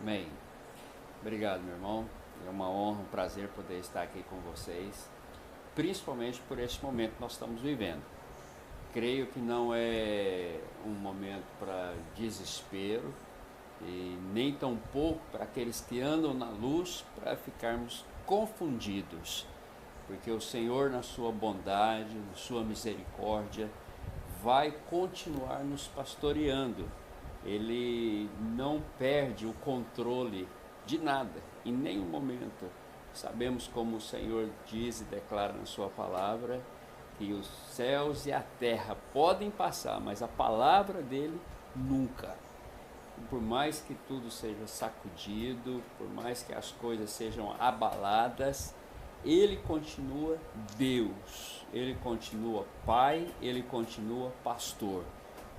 Amém. Obrigado, meu irmão. É uma honra, um prazer poder estar aqui com vocês, principalmente por esse momento que nós estamos vivendo. Creio que não é um momento para desespero e nem tampouco para aqueles que andam na luz para ficarmos confundidos, porque o Senhor, na sua bondade, na sua misericórdia, vai continuar nos pastoreando. Ele não perde o controle de nada, em nenhum momento. Sabemos, como o Senhor diz e declara na sua palavra, que os céus e a terra podem passar, mas a palavra dele nunca. Por mais que tudo seja sacudido, por mais que as coisas sejam abaladas, ele continua Deus, ele continua Pai, ele continua Pastor.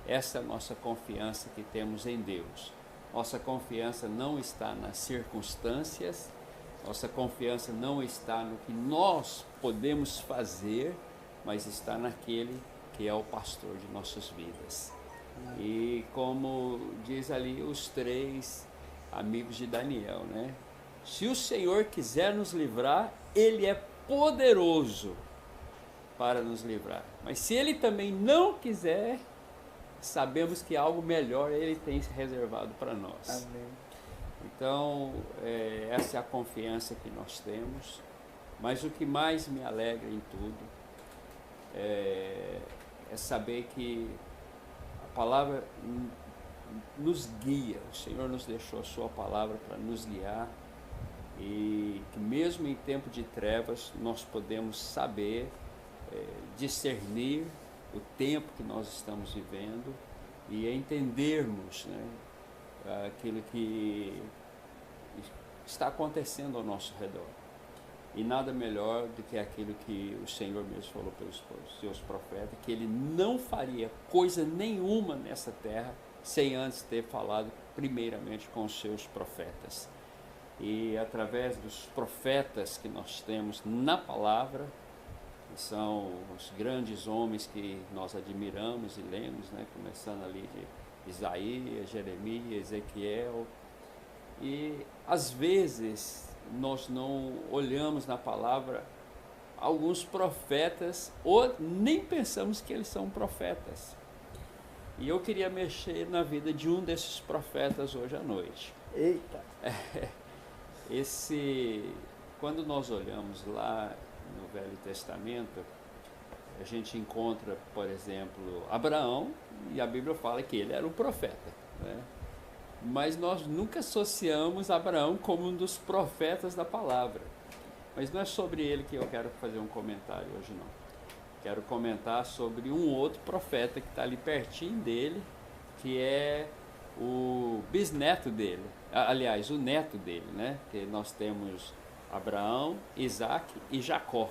Essa é a nossa confiança que temos em Deus. Nossa confiança não está nas circunstâncias, nossa confiança não está no que nós podemos fazer, mas está naquele que é o pastor de nossas vidas. E como diz ali os três amigos de Daniel, né? Se o Senhor quiser nos livrar, Ele é poderoso para nos livrar. Mas se Ele também não quiser, sabemos que algo melhor Ele tem reservado para nós. Amém. Então, essa é a confiança que nós temos. Mas o que mais me alegra em tudo é saber que a palavra nos guia. O Senhor nos deixou a sua palavra para nos guiar, e que mesmo em tempo de trevas nós podemos saber discernir o tempo que nós estamos vivendo e entendermos, né, aquilo que está acontecendo ao nosso redor. E nada melhor do que aquilo que o Senhor mesmo falou pelos seus profetas, que Ele não faria coisa nenhuma nessa terra sem antes ter falado primeiramente com os seus profetas. E através dos profetas que nós temos na palavra, que são os grandes homens que nós admiramos e lemos, né? Começando ali de Isaías, Jeremias, Ezequiel. E às vezes nós não olhamos na palavra alguns profetas ou nem pensamos que eles são profetas. E eu queria mexer na vida de um desses profetas hoje à noite. Eita! Quando nós olhamos lá no Velho Testamento, a gente encontra, por exemplo, Abraão, e a Bíblia fala que ele era um profeta, né? Mas nós nunca associamos Abraão como um dos profetas da palavra. Mas não é sobre ele que eu quero fazer um comentário hoje, não. Quero comentar sobre um outro profeta que está ali pertinho dele, que é o bisneto dele, aliás, o neto dele, né? Que nós temos Abraão, Isaac e Jacó.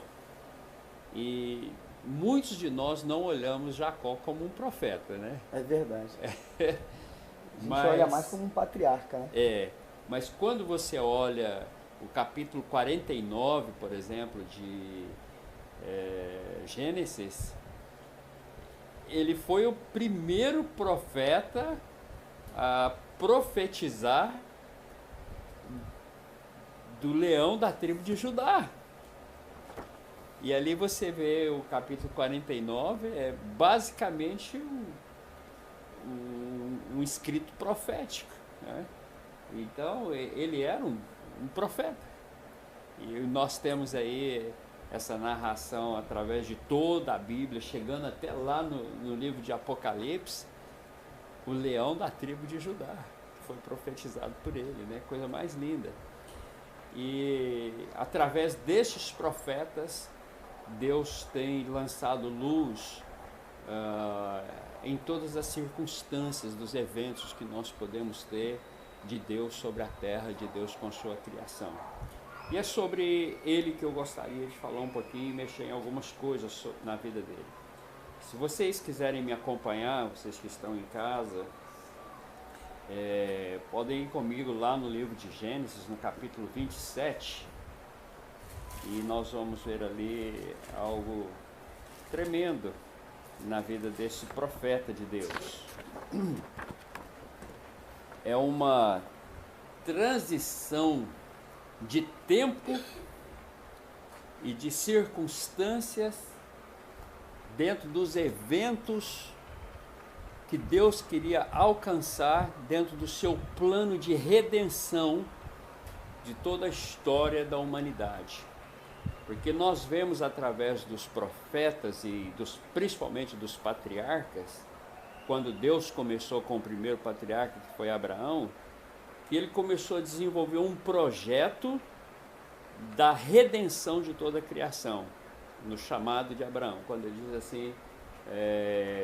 E muitos de nós não olhamos Jacó como um profeta, né? É verdade. A gente Mas olha mais como um patriarca, né? Mas quando você olha o capítulo 49, por exemplo, de Gênesis, ele foi o primeiro profeta a profetizar do leão da tribo de Judá. E ali você vê o capítulo 49, é basicamente um escrito profético, né? Então ele era um profeta. E nós temos aí essa narração através de toda a Bíblia, chegando até lá no livro de Apocalipse, o leão da tribo de Judá, que foi profetizado por ele, né? Coisa mais linda. E através destes profetas, Deus tem lançado luz em todas as circunstâncias dos eventos que nós podemos ter de Deus sobre a terra, de Deus com sua criação. E é sobre ele que eu gostaria de falar um pouquinho e mexer em algumas coisas na vida dele. Se vocês quiserem me acompanhar, vocês que estão em casa, podem ir comigo lá no livro de Gênesis, no capítulo 27, e nós vamos ver ali algo tremendo na vida desse profeta de Deus. É uma transição de tempo e de circunstâncias dentro dos eventos que Deus queria alcançar dentro do seu plano de redenção de toda a história da humanidade. Porque nós vemos através dos profetas e principalmente dos patriarcas, quando Deus começou com o primeiro patriarca, que foi Abraão, que ele começou a desenvolver um projeto da redenção de toda a criação, no chamado de Abraão, quando ele diz assim,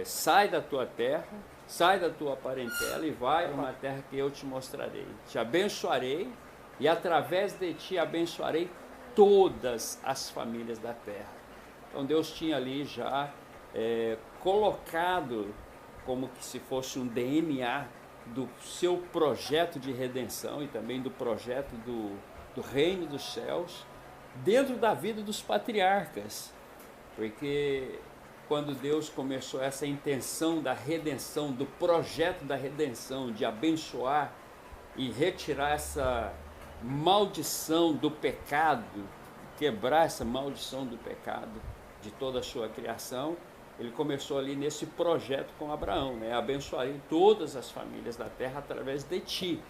sai da tua terra, sai da tua parentela e vai a uma terra que eu te mostrarei. Te abençoarei e através de ti abençoarei todas as famílias da terra. Então Deus tinha ali já colocado como que se fosse um DNA do seu projeto de redenção e também do projeto do reino dos céus dentro da vida dos patriarcas, porque quando Deus começou essa intenção da redenção, do projeto da redenção, de abençoar e retirar essa maldição do pecado, quebrar essa maldição do pecado de toda a sua criação, ele começou ali nesse projeto com Abraão, né? Abençoarei todas as famílias da terra através de ti.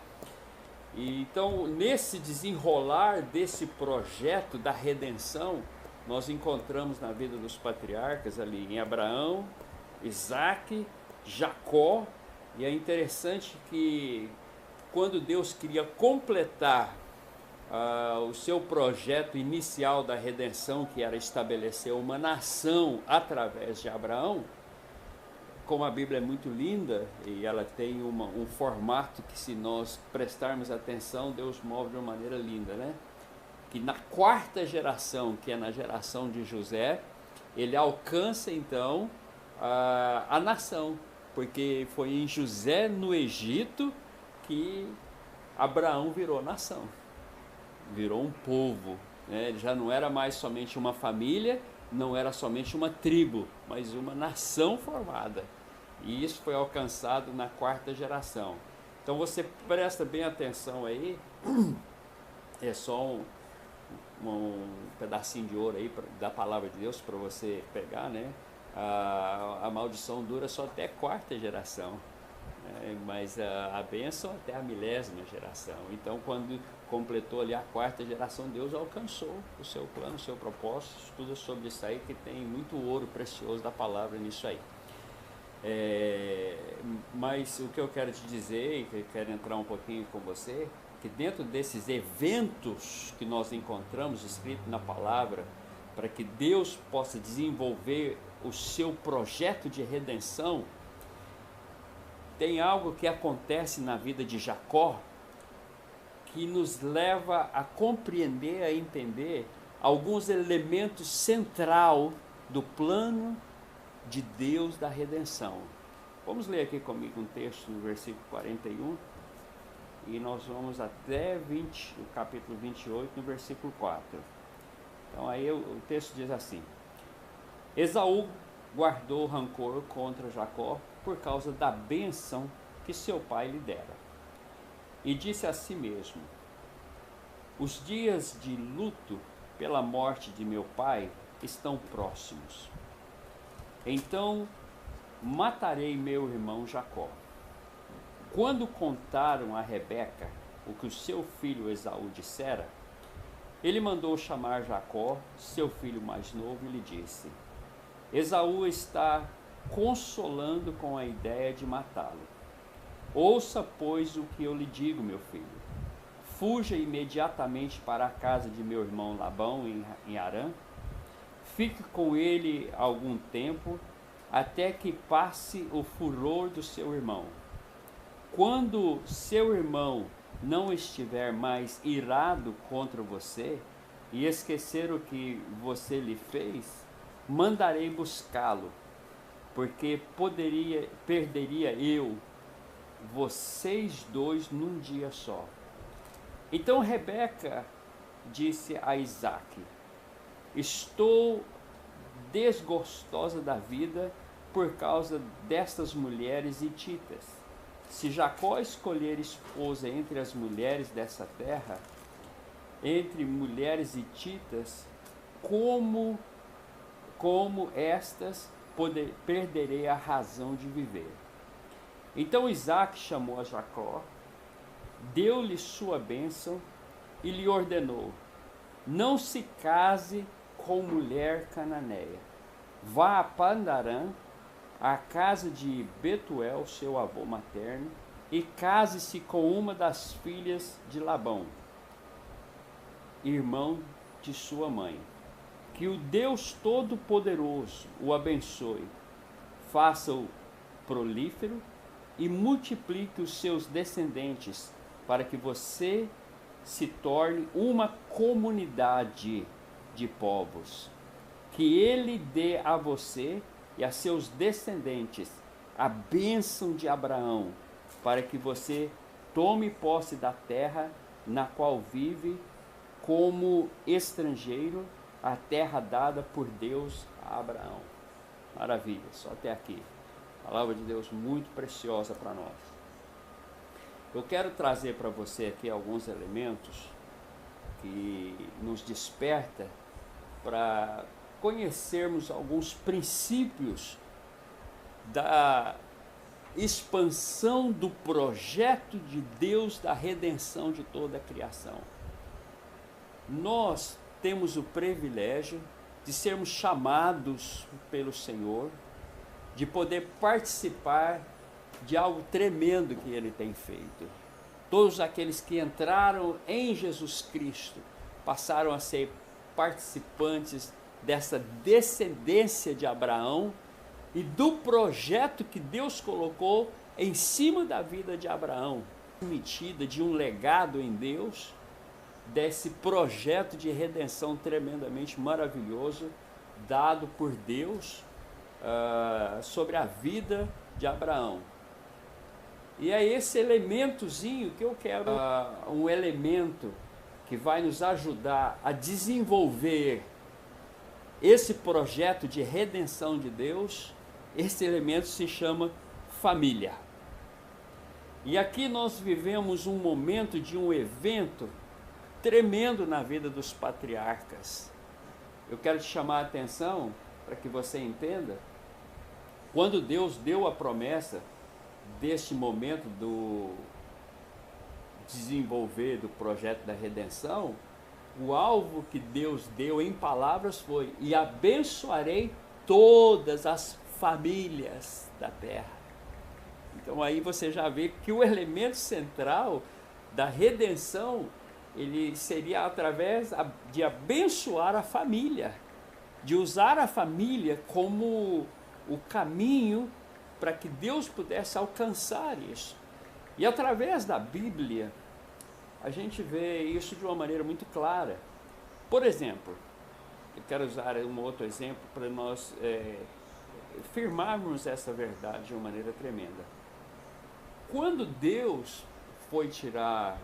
E então, nesse desenrolar desse projeto da redenção, nós encontramos na vida dos patriarcas ali em Abraão, Isaac, Jacó, e é interessante que quando Deus queria completar o seu projeto inicial da redenção, que era estabelecer uma nação através de Abraão, como a Bíblia é muito linda e ela tem um formato que, se nós prestarmos atenção, Deus move de uma maneira linda, né? Que na quarta geração, que é na geração de José, ele alcança então a nação, porque foi em José no Egito que Abraão virou nação, virou um povo, né? Ele já não era mais somente uma família, não era somente uma tribo, mas uma nação formada. E isso foi alcançado na quarta geração. Então você presta bem atenção aí, é só um pedacinho de ouro aí da palavra de Deus para você pegar, né? A maldição dura só até a quarta geração, né? Mas a bênção até a 1000ª geração. Então, quando completou ali a quarta geração, Deus alcançou o seu plano, o seu propósito. Estuda sobre isso aí, que tem muito ouro precioso da palavra nisso aí. Mas o que eu quero te dizer, e que eu quero entrar um pouquinho com você, que dentro desses eventos que nós encontramos escrito na palavra, para que Deus possa desenvolver o seu projeto de redenção, tem algo que acontece na vida de Jacó que nos leva a compreender, a entender alguns elementos centrais do plano de Deus da redenção. Vamos ler aqui comigo um texto no versículo 41 e nós vamos até o capítulo 28, no versículo 4. Então aí o texto diz assim: Esaú guardou rancor contra Jacó por causa da bênção que seu pai lhe dera. E disse a si mesmo: os dias de luto pela morte de meu pai estão próximos. Então matarei meu irmão Jacó. Quando contaram a Rebeca o que o seu filho Esaú dissera, ele mandou chamar Jacó, seu filho mais novo, e lhe disse: Esaú está consolando com a ideia de matá-lo. Ouça, pois, o que eu lhe digo, meu filho. Fuja imediatamente para a casa de meu irmão Labão, em Harã. Fique com ele algum tempo, até que passe o furor do seu irmão. Quando seu irmão não estiver mais irado contra você e esquecer o que você lhe fez, mandarei buscá-lo, porque perderia eu vocês dois num dia só. Então Rebeca disse a Isaque: estou desgostosa da vida por causa destas mulheres hititas. se Jacó escolher esposa entre as mulheres dessa terra, entre mulheres hititas, como estas perderei a razão de viver. Então Isaac chamou a Jacó, deu-lhe sua bênção e lhe ordenou: não se case com mulher cananeia. Vá a Pandarã, à casa de Betuel, seu avô materno, e case-se com uma das filhas de Labão, irmão de sua mãe. Que o Deus Todo-Poderoso o abençoe, faça-o prolífero e multiplique os seus descendentes, para que você se torne uma comunidade de povos. Que ele dê a você e a seus descendentes a bênção de Abraão, para que você tome posse da terra na qual vive como estrangeiro, a terra dada por Deus a Abraão. Maravilha, só até aqui. Palavra de Deus muito preciosa para nós. Eu quero trazer para você aqui alguns elementos que nos desperta para conhecermos alguns princípios da expansão do projeto de Deus da redenção de toda a criação. Nós temos o privilégio de sermos chamados pelo Senhor, de poder participar de algo tremendo que Ele tem feito. Todos aqueles que entraram em Jesus Cristo passaram a ser participantes dessa descendência de Abraão e do projeto que Deus colocou em cima da vida de Abraão, metida de um legado em Deus, desse projeto de redenção tremendamente maravilhoso dado por Deus sobre a vida de Abraão. E é esse elementozinho que eu quero, um elemento que vai nos ajudar a desenvolver esse projeto de redenção de Deus. Esse elemento se chama família. E aqui nós vivemos um momento de um evento tremendo na vida dos patriarcas. Eu quero te chamar a atenção para que você entenda. Quando Deus deu a promessa deste momento do desenvolver do projeto da redenção, o alvo que Deus deu em palavras foi: e abençoarei todas as famílias da terra. Então aí você já vê que o elemento central da redenção, ele seria através de abençoar a família, de usar a família como o caminho para que Deus pudesse alcançar isso. E através da Bíblia, a gente vê isso de uma maneira muito clara. Por exemplo, eu quero usar um outro exemplo para nós firmarmos essa verdade de uma maneira tremenda. Quando Deus foi tirar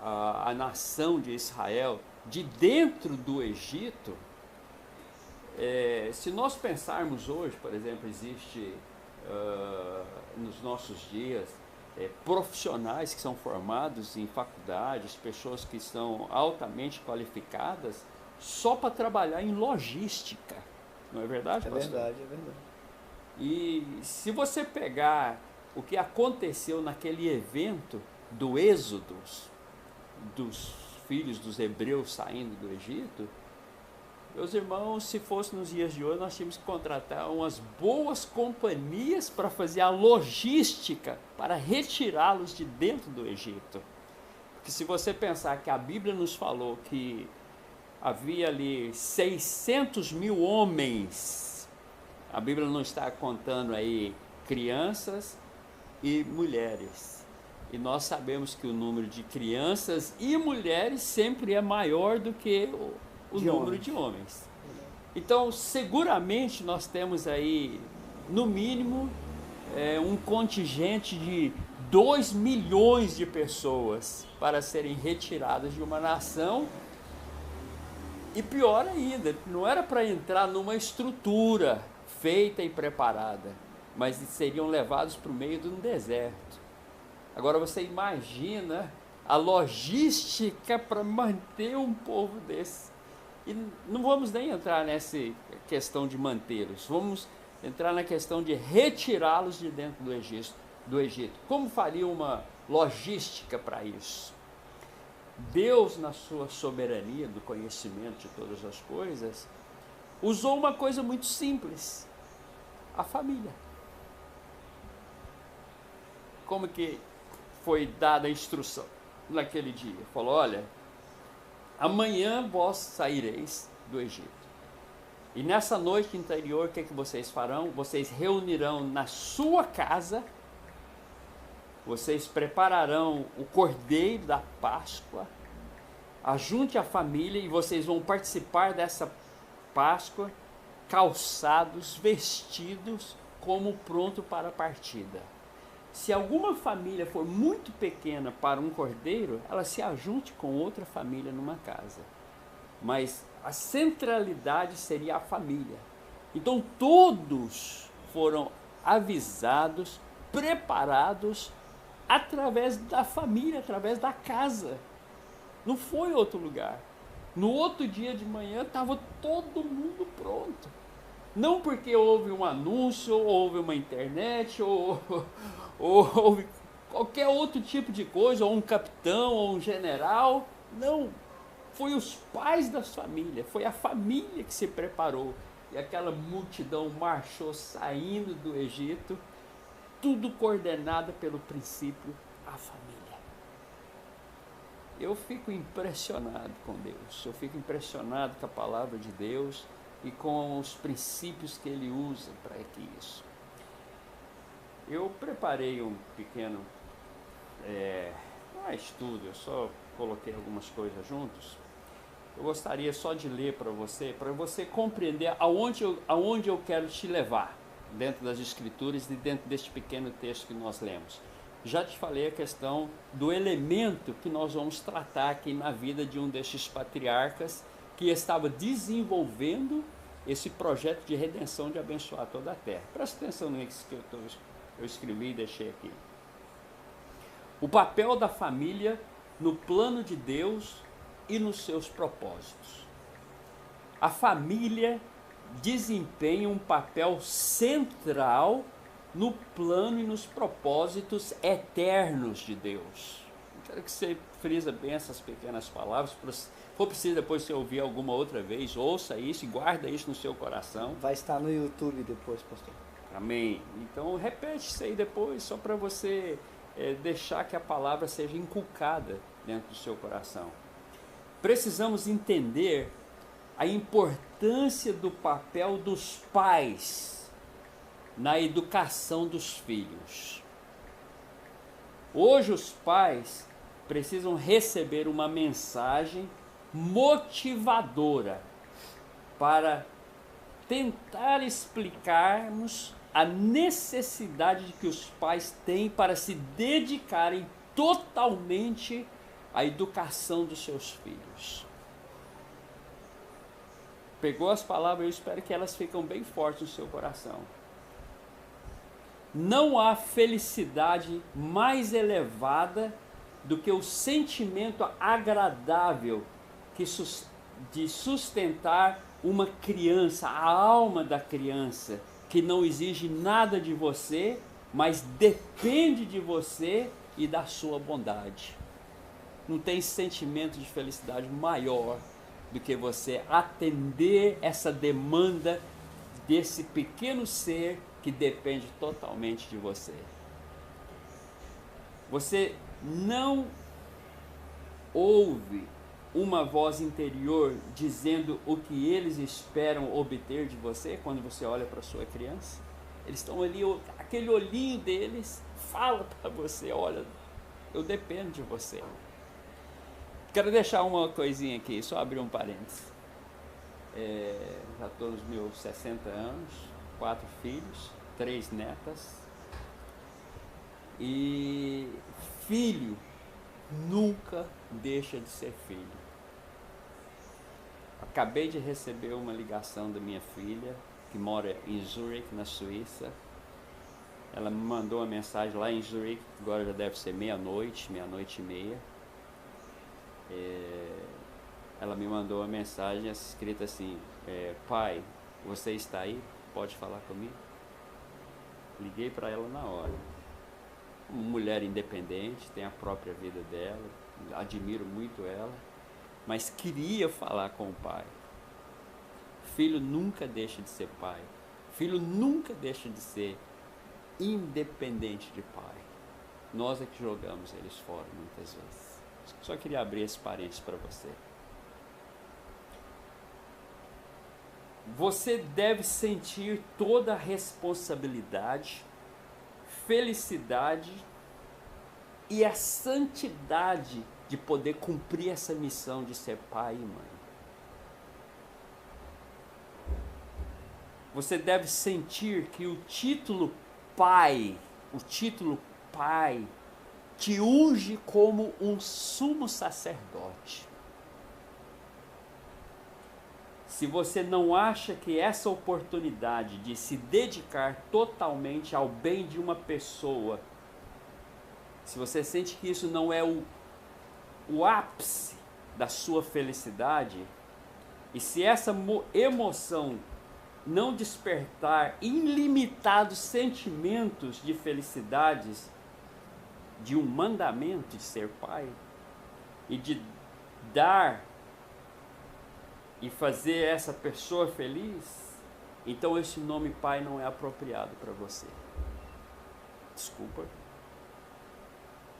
a nação de Israel de dentro do Egito, se nós pensarmos hoje, por exemplo, existe nos nossos dias profissionais que são formados em faculdades, pessoas que são altamente qualificadas só para trabalhar em logística, não é verdade, pastor? É verdade, é verdade. E se você pegar o que aconteceu naquele evento do Êxodo, dos filhos dos hebreus saindo do Egito, meus irmãos, se fosse nos dias de hoje, nós tínhamos que contratar umas boas companhias para fazer a logística para retirá-los de dentro do Egito. Porque se você pensar que a Bíblia nos falou que havia ali 600 mil homens, a Bíblia não está contando aí crianças e mulheres. E nós sabemos que o número de crianças e mulheres sempre é maior do que o número de homens. Então, seguramente nós temos aí, no mínimo, um contingente de 2 milhões de pessoas para serem retiradas de uma nação. E pior ainda, não era para entrar numa estrutura feita e preparada, mas seriam levados para o meio de um deserto. Agora você imagina a logística para manter um povo desse. E não vamos nem entrar nessa questão de mantê-los, vamos entrar na questão de retirá-los de dentro do Egito. Como faria uma logística para isso? Deus, na sua soberania do conhecimento de todas as coisas, usou uma coisa muito simples: a família. Como que foi dada a instrução naquele dia? Falou: olha, amanhã vós saireis do Egito. E nessa noite interior, o que vocês farão? Vocês reunirão na sua casa, vocês prepararão o cordeiro da Páscoa, ajunte a família e vocês vão participar dessa Páscoa calçados, vestidos, como pronto para a partida. Se alguma família for muito pequena para um cordeiro, ela se ajunte com outra família numa casa. Mas a centralidade seria a família. Então todos foram avisados, preparados através da família, através da casa. Não foi outro lugar. No outro dia de manhã estava todo mundo pronto. Não porque houve um anúncio, ou houve uma internet, ou houve qualquer outro tipo de coisa, ou um capitão, ou um general. Não, foi os pais das famílias, foi a família que se preparou. E aquela multidão marchou saindo do Egito, tudo coordenado pelo princípio, a família. Eu fico impressionado com Deus, eu fico impressionado com a palavra de Deus e com os princípios que Ele usa para isso. Eu preparei um pequeno, não é estudo, eu só coloquei algumas coisas juntos. Eu gostaria só de ler para você compreender aonde eu quero te levar dentro das Escrituras e dentro deste pequeno texto que nós lemos. Já te falei a questão do elemento que nós vamos tratar aqui na vida de um destes patriarcas que estava desenvolvendo esse projeto de redenção, de abençoar toda a terra. Presta atenção nisso que eu escrevi e deixei aqui. O papel da família no plano de Deus e nos seus propósitos. A família desempenha um papel central no plano e nos propósitos eternos de Deus. Eu quero que você frisa bem essas pequenas palavras. Se for preciso depois você ouvir alguma outra vez, ouça isso e guarda isso no seu coração. Vai estar no YouTube depois, pastor. Amém. Então repete isso aí depois, só para você deixar que a palavra seja inculcada dentro do seu coração. Precisamos entender a importância do papel dos pais na educação dos filhos. Hoje os pais precisam receber uma mensagem motivadora para tentar explicarmos a necessidade que os pais têm para se dedicarem totalmente à educação dos seus filhos. Pegou as palavras, eu espero que elas fiquem bem fortes no seu coração. Não há felicidade mais elevada do que o sentimento agradável de sustentar uma criança, a alma da criança, que não exige nada de você, mas depende de você e da sua bondade. Não tem sentimento de felicidade maior do que você atender essa demanda desse pequeno ser que depende totalmente de você. Você não ouve uma voz interior dizendo o que eles esperam obter de você quando você olha para sua criança? Eles estão ali, aquele olhinho deles fala para você: olha, eu dependo de você. Quero deixar uma coisinha aqui, só abrir um parênteses. Já estou nos meus 60 anos, 4 filhos, 3 netas. E filho nunca deixa de ser filho. Acabei de receber uma ligação da minha filha, que mora em Zurich, na Suíça, Ela me mandou uma mensagem lá em Zurique, agora já deve ser meia-noite, meia-noite e meia. Ela me mandou uma mensagem escrita assim, pai, você está aí? Pode falar comigo? Liguei para ela na hora. Uma mulher independente, tem a própria vida dela, admiro muito ela, mas queria falar com o pai. Filho nunca deixa de ser pai. Filho nunca deixa de ser independente de pai. Nós é que jogamos eles fora muitas vezes. Só queria abrir esse parênteses para você. Você deve sentir toda a responsabilidade, felicidade e a santidade de poder cumprir essa missão de ser pai e mãe. Você deve sentir que o título pai, te unge como um sumo sacerdote. Se você não acha que essa oportunidade de se dedicar totalmente ao bem de uma pessoa, se você sente que isso não é o ápice da sua felicidade, e se essa emoção não despertar ilimitados sentimentos de felicidades, de um mandamento de ser pai, e de dar e fazer essa pessoa feliz, então esse nome pai não é apropriado para você. Desculpa.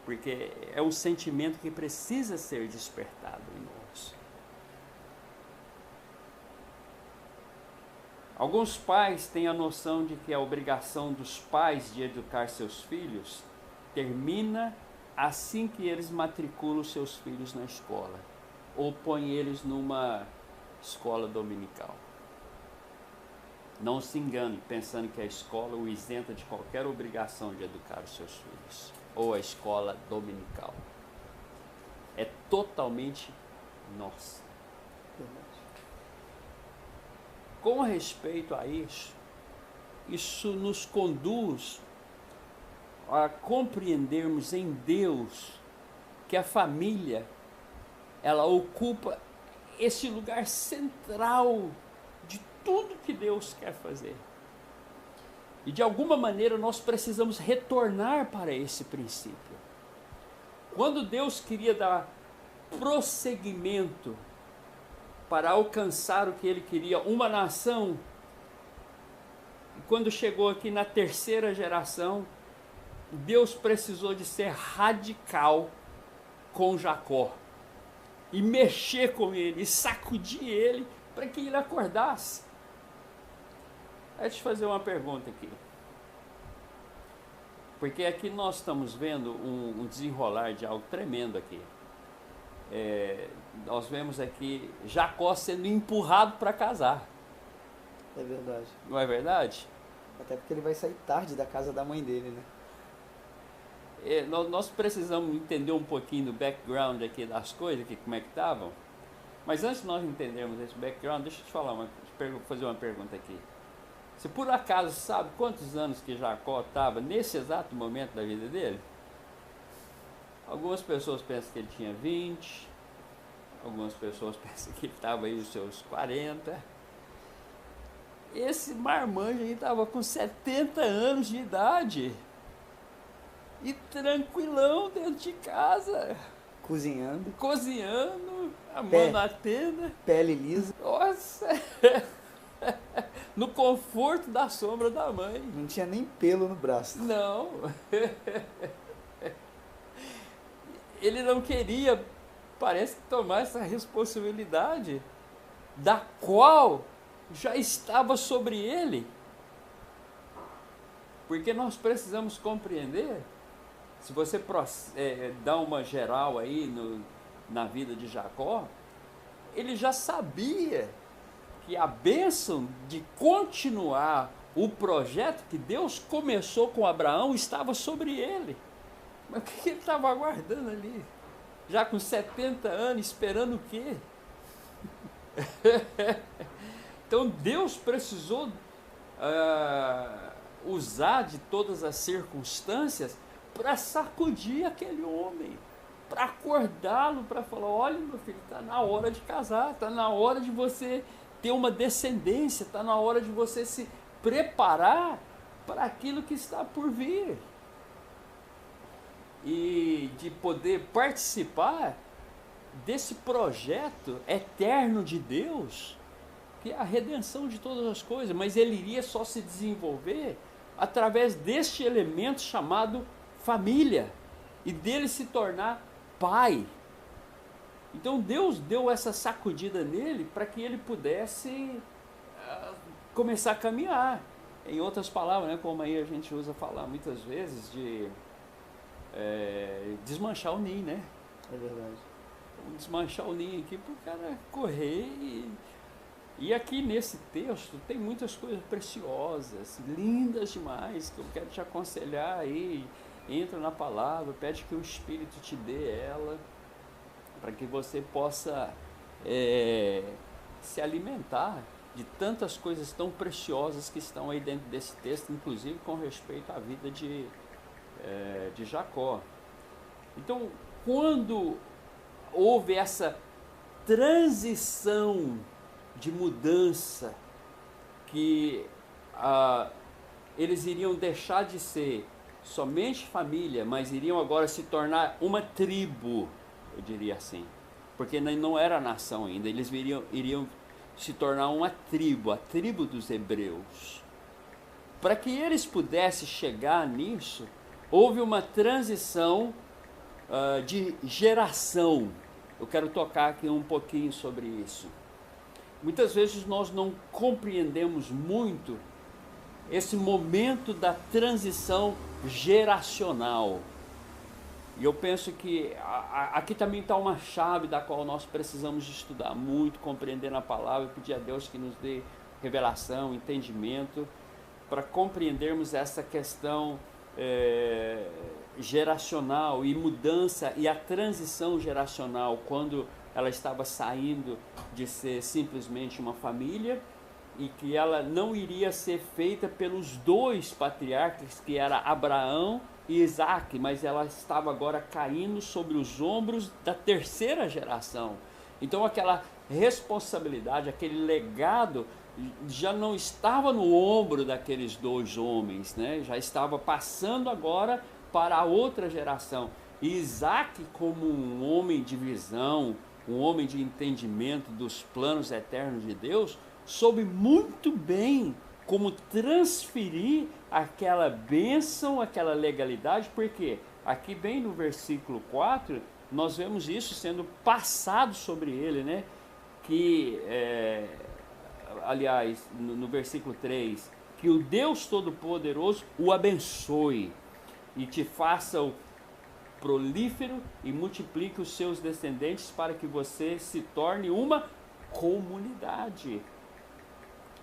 Porque é um sentimento que precisa ser despertado em nós. Alguns pais têm a noção de que a obrigação dos pais de educar seus filhos termina assim que eles matriculam seus filhos na escola ou põem eles numa escola dominical. Não se engane pensando que a escola o isenta de qualquer obrigação de educar os seus filhos, ou a escola dominical. É totalmente nossa. Com respeito a isso nos conduz a compreendermos em Deus que a família, ela ocupa esse lugar central de tudo que Deus quer fazer. E de alguma maneira nós precisamos retornar para esse princípio. Quando Deus queria dar prosseguimento para alcançar o que Ele queria, uma nação, e quando chegou aqui na terceira geração, Deus precisou de ser radical com Jacó. E mexer com ele, e sacudir ele, para que ele acordasse. Deixa eu te fazer uma pergunta aqui. Porque aqui nós estamos vendo um desenrolar de algo tremendo aqui. Nós vemos aqui Jacó sendo empurrado para casar. É verdade. Não é verdade? Até porque ele vai sair tarde da casa da mãe dele, né? Nós precisamos entender um pouquinho do background aqui das coisas, aqui, como é que estavam. Mas antes de nós entendermos esse background, deixa eu te falar fazer uma pergunta aqui. Você por acaso sabe quantos anos que Jacó estava nesse exato momento da vida dele? Algumas pessoas pensam que ele tinha 20, algumas pessoas pensam que ele estava aí nos seus 40. Esse marmanjo aí estava com 70 anos de idade. E tranquilão dentro de casa. Cozinhando, amando a tenda. pele lisa. Nossa! No conforto da sombra da mãe. Não tinha nem pelo no braço. Não. Ele não queria, parece que, tomar essa responsabilidade, da qual já estava sobre ele. Porque nós precisamos compreender. Se você dá uma geral aí na vida de Jacó, ele já sabia que a bênção de continuar o projeto que Deus começou com Abraão estava sobre ele. Mas o que ele estava aguardando ali? Já com 70 anos, esperando o quê? Então Deus precisou usar de todas as circunstâncias para sacudir aquele homem, para acordá-lo, para falar: olha, meu filho, está na hora de casar, está na hora de você ter uma descendência, está na hora de você se preparar para aquilo que está por vir. E de poder participar desse projeto eterno de Deus, que é a redenção de todas as coisas, mas ele iria só se desenvolver através deste elemento chamado família, e dele se tornar pai. Então Deus deu essa sacudida nele para que ele pudesse começar a caminhar. Em outras palavras, né, como aí a gente usa falar muitas vezes, de desmanchar o ninho, né? É verdade. Vamos desmanchar o ninho aqui para o cara correr. E aqui nesse texto tem muitas coisas preciosas, lindas demais, que eu quero te aconselhar aí. Entra na palavra, pede que o Espírito te dê ela, para que você possa se alimentar de tantas coisas tão preciosas que estão aí dentro desse texto, inclusive com respeito à vida de Jacó. Então, quando houve essa transição de mudança, que eles iriam deixar de ser somente família, mas iriam agora se tornar uma tribo, eu diria assim, porque não era nação ainda, eles iriam se tornar uma tribo, a tribo dos hebreus. Para que eles pudessem chegar nisso, houve uma transição de geração. Eu quero tocar aqui um pouquinho sobre isso. Muitas vezes nós não compreendemos muito esse momento da transição geracional. E eu penso que aqui também está uma chave da qual nós precisamos estudar muito, compreender na palavra, pedir a Deus que nos dê revelação, entendimento, para compreendermos essa questão geracional e mudança e a transição geracional, quando ela estava saindo de ser simplesmente uma família, e que ela não iria ser feita pelos dois patriarcas, que era Abraão e Isaac, mas ela estava agora caindo sobre os ombros da terceira geração. Então aquela responsabilidade, aquele legado já não estava no ombro daqueles dois homens, né? Já estava passando agora para a outra geração. E Isaac, como um homem de visão, um homem de entendimento dos planos eternos de Deus, soube muito bem como transferir aquela bênção, aquela legalidade, porque aqui bem no versículo 4, nós vemos isso sendo passado sobre ele, né? Que, aliás, no versículo 3, que o Deus Todo-Poderoso o abençoe e te faça o prolífero e multiplique os seus descendentes, para que você se torne uma comunidade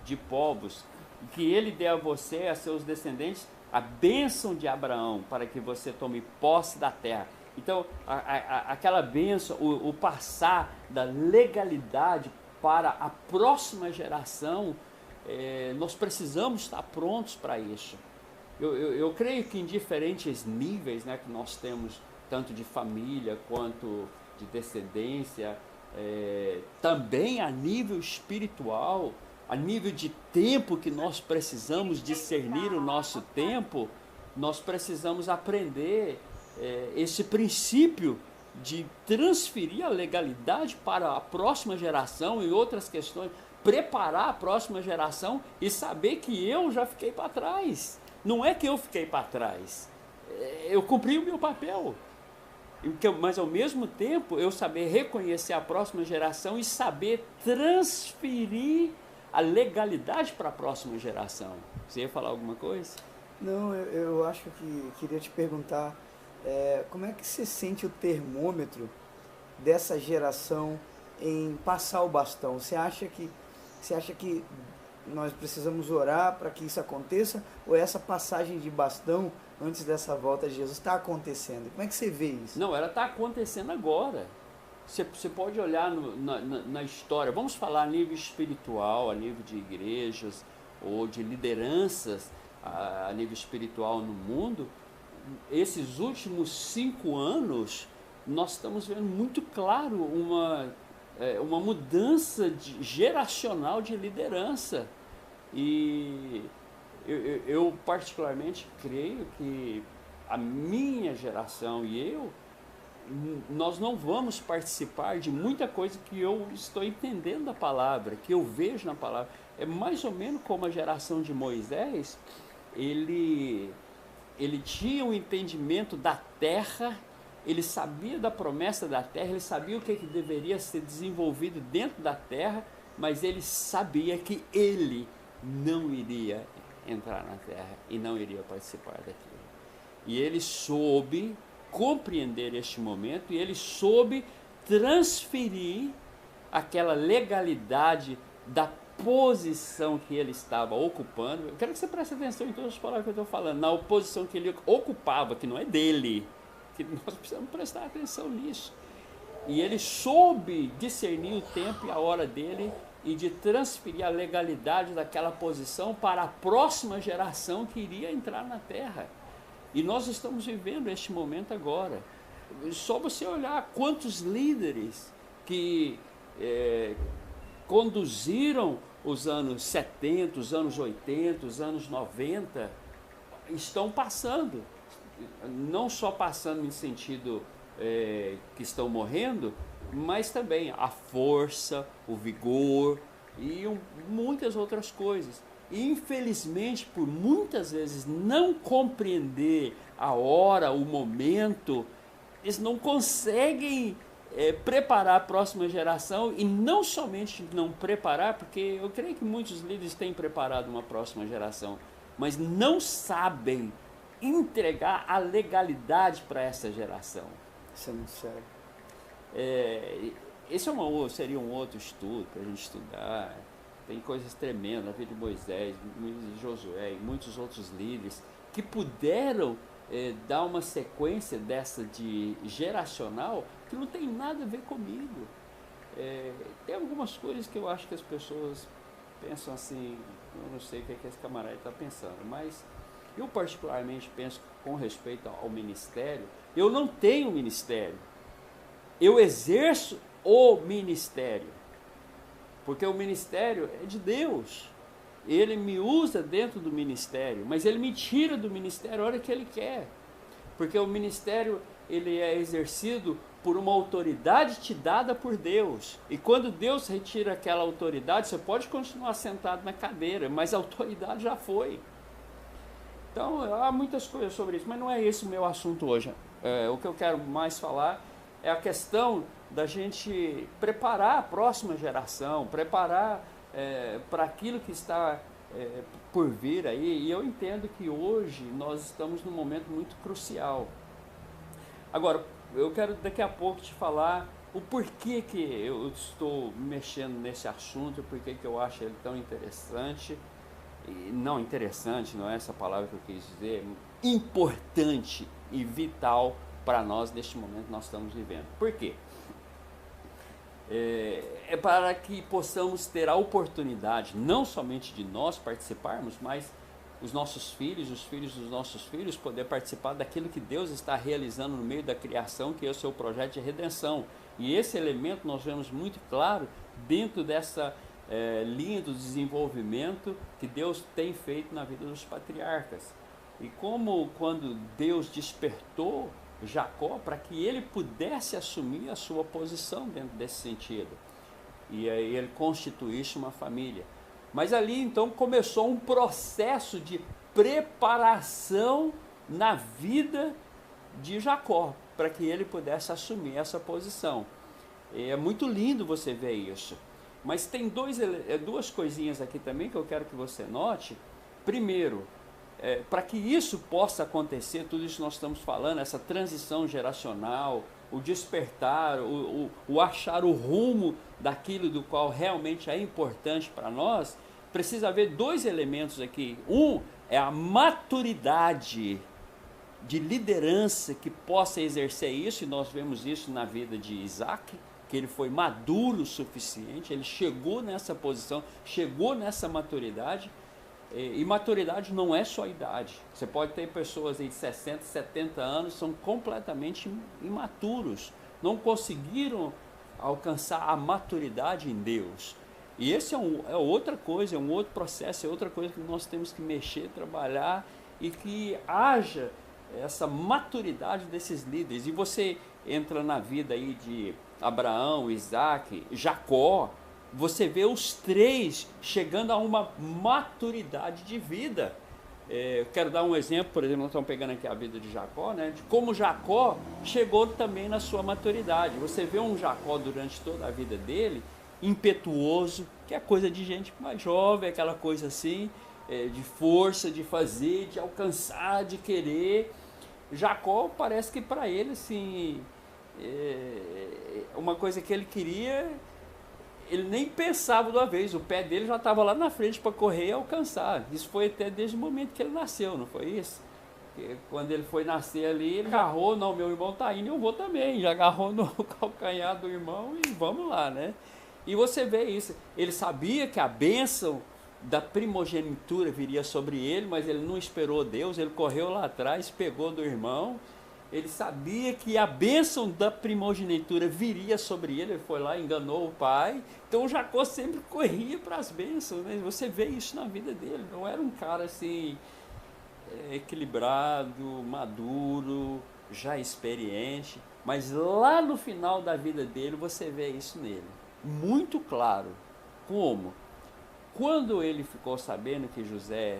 de povos, que ele dê a você e a seus descendentes a bênção de Abraão, para que você tome posse da terra. Então, aquela bênção, o passar da legalidade para a próxima geração, nós precisamos estar prontos para isso. Eu creio que em diferentes níveis, né, que nós temos, tanto de família quanto de descendência, também a nível espiritual, a nível de tempo que nós precisamos discernir o nosso tempo, nós precisamos aprender esse princípio de transferir a legalidade para a próxima geração e outras questões, preparar a próxima geração e saber que eu já fiquei para trás. Não é que eu fiquei para trás, eu cumpri o meu papel, mas ao mesmo tempo eu saber reconhecer a próxima geração e saber transferir a legalidade para a próxima geração. Você ia falar alguma coisa? Não, eu acho que queria te perguntar, como é que você sente o termômetro dessa geração em passar o bastão? Você acha que nós precisamos orar para que isso aconteça, ou essa passagem de bastão antes dessa volta de Jesus está acontecendo? Como é que você vê isso? Não, ela está acontecendo agora. Você pode olhar na história, vamos falar a nível espiritual, a nível de igrejas ou de lideranças. a nível espiritual no mundo, esses últimos 5 anos, nós estamos vendo muito claro uma mudança geracional de liderança. E eu particularmente creio que a minha geração e nós não vamos participar de muita coisa que eu estou entendendo da palavra, que eu vejo na palavra. É mais ou menos como a geração de Moisés, ele tinha um entendimento da terra, ele sabia da promessa da terra, ele sabia o que deveria ser desenvolvido dentro da terra, mas ele sabia que ele não iria entrar na terra e não iria participar daquilo. E ele soube compreender este momento e ele soube transferir aquela legalidade da posição que ele estava ocupando. Eu quero que você preste atenção em todas as palavras que eu estou falando, na posição que ele ocupava, que não é dele, que nós precisamos prestar atenção nisso. E ele soube discernir o tempo e a hora dele e de transferir a legalidade daquela posição para a próxima geração que iria entrar na terra. E nós estamos vivendo este momento agora. Só você olhar quantos líderes que conduziram os anos 70, os anos 80, os anos 90, estão passando. Não só passando em sentido que estão morrendo, mas também a força, o vigor e muitas outras coisas. E infelizmente, por muitas vezes não compreender a hora, o momento, eles não conseguem preparar a próxima geração, e não somente não preparar, porque eu creio que muitos líderes têm preparado uma próxima geração, mas não sabem entregar a legalidade para essa geração. Isso é muito sério. Esse seria um outro estudo para a gente estudar. Tem coisas tremendas na vida de Moisés, de Josué e muitos outros líderes que puderam dar uma sequência dessa de geracional que não tem nada a ver comigo. Tem algumas coisas que eu acho que as pessoas pensam assim, eu não sei o que esse camarada está pensando, mas eu particularmente penso com respeito ao ministério. Eu não tenho ministério, eu exerço o ministério, porque o ministério é de Deus. Ele me usa dentro do ministério, mas ele me tira do ministério a hora que ele quer, porque o ministério ele é exercido por uma autoridade te dada por Deus, e quando Deus retira aquela autoridade, você pode continuar sentado na cadeira, mas a autoridade já foi. Então há muitas coisas sobre isso, mas não é esse o meu assunto hoje. O que eu quero mais falar é a questão da gente preparar a próxima geração, preparar para aquilo que está por vir aí, e eu entendo que hoje nós estamos num momento muito crucial. Agora, eu quero daqui a pouco te falar o porquê que eu estou mexendo nesse assunto, porquê que eu acho ele tão interessante, e não interessante, não é essa palavra que eu quis dizer, importante e vital para nós neste momento que nós estamos vivendo. Por quê? É para que possamos ter a oportunidade, não somente de nós participarmos, mas os nossos filhos, os filhos dos nossos filhos, poder participar daquilo que Deus está realizando no meio da criação, que é o seu projeto de redenção. E esse elemento nós vemos muito claro dentro dessa linha do desenvolvimento que Deus tem feito na vida dos patriarcas. E como quando Deus despertou Jacó para que ele pudesse assumir a sua posição dentro desse sentido, e aí ele constituísse uma família. Mas ali então começou um processo de preparação na vida de Jacó, para que ele pudesse assumir essa posição. É muito lindo você ver isso. Mas tem duas coisinhas aqui também que eu quero que você note. Primeiro, para que isso possa acontecer, tudo isso que nós estamos falando, essa transição geracional, o despertar, o achar o rumo daquilo do qual realmente é importante para nós, precisa haver dois elementos aqui. Um é a maturidade de liderança que possa exercer isso, e nós vemos isso na vida de Isaac, que ele foi maduro o suficiente, ele chegou nessa posição, chegou nessa maturidade. E maturidade não é só idade. Você pode ter pessoas aí de 60, 70 anos, são completamente imaturos, não conseguiram alcançar a maturidade em Deus. E esse é outra coisa, é um outro processo, é outra coisa que nós temos que mexer, trabalhar e que haja essa maturidade desses líderes. E você entra na vida aí de Abraão, Isaac, Jacó, você vê os três chegando a uma maturidade de vida. Eu quero dar um exemplo, por exemplo, nós estamos pegando aqui a vida de Jacó, né, de como Jacó chegou também na sua maturidade. Você vê um Jacó durante toda a vida dele, impetuoso, que é coisa de gente mais jovem, aquela coisa assim, de força, de fazer, de alcançar, de querer. Jacó parece que para ele, assim, uma coisa que ele queria, ele nem pensava de uma vez, o pé dele já estava lá na frente para correr e alcançar. Isso foi até desde o momento que ele nasceu, não foi isso? Quando ele foi nascer ali, ele agarrou, não, meu irmão está indo, eu vou também. Já agarrou no calcanhar do irmão e vamos lá, né? E você vê isso, ele sabia que a bênção da primogenitura viria sobre ele, mas ele não esperou Deus, ele correu lá atrás, pegou do irmão. Ele sabia que a bênção da primogenitura viria sobre ele, ele foi lá, enganou o pai. Então o Jacó sempre corria para as bênçãos, né? Você vê isso na vida dele, não era um cara assim, equilibrado, maduro, já experiente, mas lá no final da vida dele você vê isso nele, muito claro. Como? Quando ele ficou sabendo que José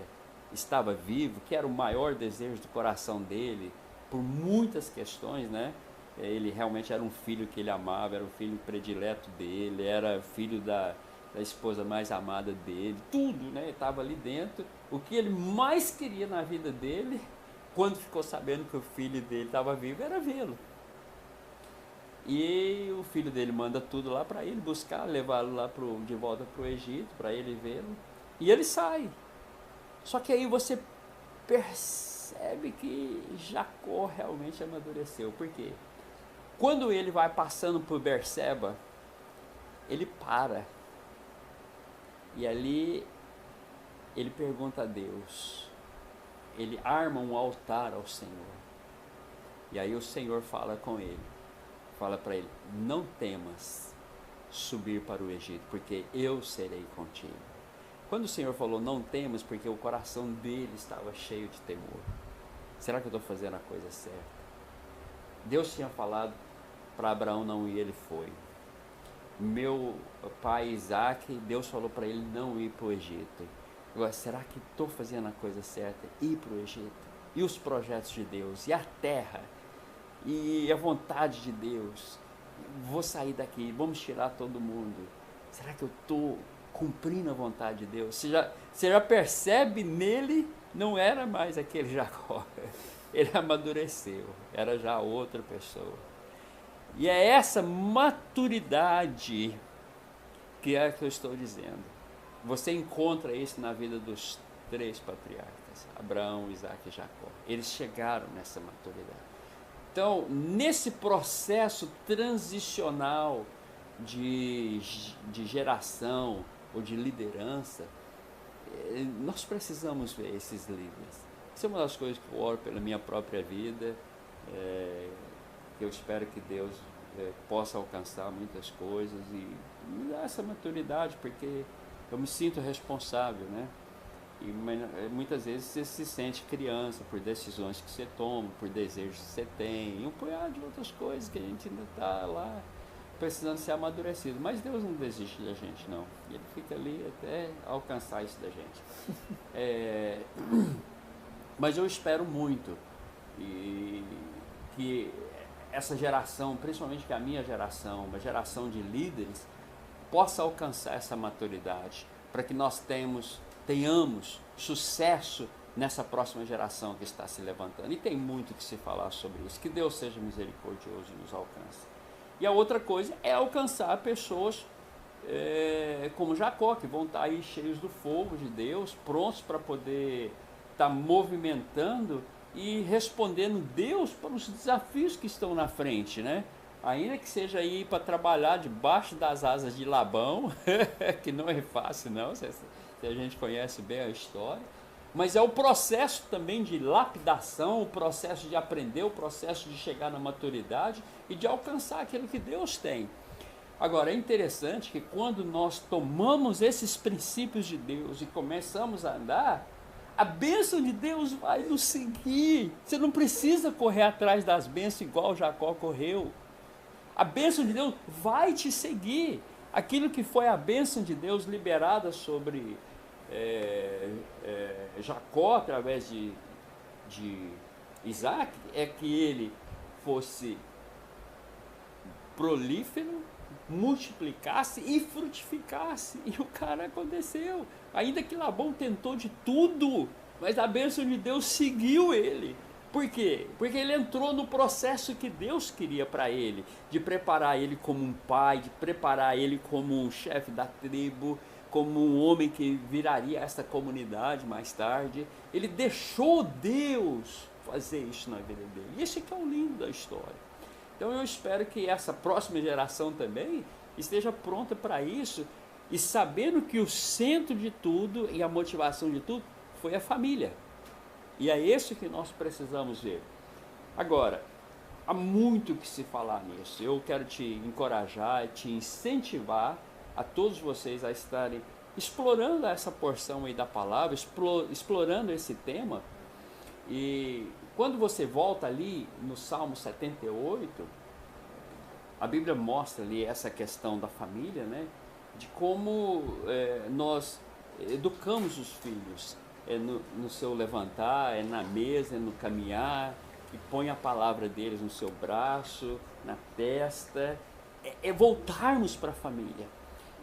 estava vivo, que era o maior desejo do coração dele, por muitas questões, né? Ele realmente era um filho que ele amava, era o filho predileto dele, era filho da esposa mais amada dele, tudo, né? Estava ali dentro. O que ele mais queria na vida dele, quando ficou sabendo que o filho dele estava vivo, era vê-lo. E o filho dele manda tudo lá para ele buscar, levá-lo lá de volta para o Egito, para ele vê-lo. E ele sai. Só que aí você percebe que Jacó realmente amadureceu. Por quê? Quando ele vai passando por Berseba, ele para. E ali ele pergunta a Deus. Ele arma um altar ao Senhor. E aí o Senhor fala com ele. Fala para ele, não temas subir para o Egito, porque eu serei contigo. Quando o Senhor falou não temas, porque o coração dele estava cheio de temor. Será que eu estou fazendo a coisa certa? Deus tinha falado para Abraão não ir, ele foi. Meu pai Isaac, Deus falou para ele não ir para o Egito. Agora, será que estou fazendo a coisa certa? Ir para o Egito? E os projetos de Deus? E a terra? E a vontade de Deus? Vou sair daqui, vamos tirar todo mundo. Será que eu estou cumprindo a vontade de Deus? Você já percebe nele, não era mais aquele Jacó. Ele amadureceu, era já outra pessoa. E é essa maturidade que é que eu estou dizendo. Você encontra isso na vida dos três patriarcas, Abraão, Isaac e Jacó. Eles chegaram nessa maturidade. Então, nesse processo transicional de geração ou de liderança, nós precisamos ver esses líderes. Isso é uma das coisas que eu oro pela minha própria vida, que eu espero que Deus possa alcançar muitas coisas e me dar essa maturidade, porque eu me sinto responsável, né? E muitas vezes você se sente criança por decisões que você toma, por desejos que você tem, e um punhado de outras coisas que a gente ainda está lá precisando ser amadurecido. Mas Deus não desiste da gente, não. Ele fica ali até alcançar isso da gente. Mas eu espero muito que essa geração, principalmente que a minha geração, uma geração de líderes, possa alcançar essa maturidade, para que nós tenhamos sucesso nessa próxima geração que está se levantando. E tem muito que se falar sobre isso. Que Deus seja misericordioso e nos alcance. E a outra coisa é alcançar pessoas como Jacó, que vão estar aí cheios do fogo de Deus, prontos para poder estar movimentando e respondendo Deus para os desafios que estão na frente, né? Ainda que seja ir para trabalhar debaixo das asas de Labão, que não é fácil não, você que a gente conhece bem a história, mas é o processo também de lapidação, o processo de aprender, o processo de chegar na maturidade e de alcançar aquilo que Deus tem. Agora, é interessante que quando nós tomamos esses princípios de Deus e começamos a andar, a bênção de Deus vai nos seguir. Você não precisa correr atrás das bênçãos igual Jacó correu. A bênção de Deus vai te seguir. Aquilo que foi a bênção de Deus liberada sobre Jacó através de Isaac, é que ele fosse prolífero, multiplicasse e frutificasse. E o cara aconteceu. Ainda que Labão tentou de tudo, mas a bênção de Deus seguiu ele. Por quê? Porque ele entrou no processo que Deus queria para ele, de preparar ele como um pai, de preparar ele como um chefe da tribo, como um homem que viraria essa comunidade mais tarde. Ele deixou Deus fazer isso na vida dele. E esse que é o lindo da história. Então eu espero que essa próxima geração também esteja pronta para isso e sabendo que o centro de tudo e a motivação de tudo foi a família. E é isso que nós precisamos ver. Agora, há muito que se falar nisso. Eu quero te encorajar, te incentivar a todos vocês a estarem explorando essa porção aí da palavra, explorando esse tema. E quando você volta ali no Salmo 78, a Bíblia mostra ali essa questão da família, né? De como nós educamos os filhos, no seu levantar, na mesa, no caminhar, e põe a palavra deles no seu braço, na testa, voltarmos para a família.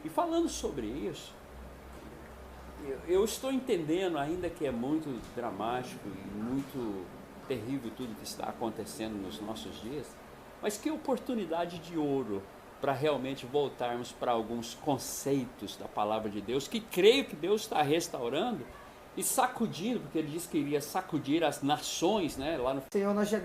E falando sobre isso, eu estou entendendo, ainda que é muito dramático e muito terrível tudo que está acontecendo nos nossos dias, mas que oportunidade de ouro para realmente voltarmos para alguns conceitos da palavra de Deus, que creio que Deus está restaurando e sacudindo, porque ele disse que iria sacudir as nações, né, lá no Senhor, nós já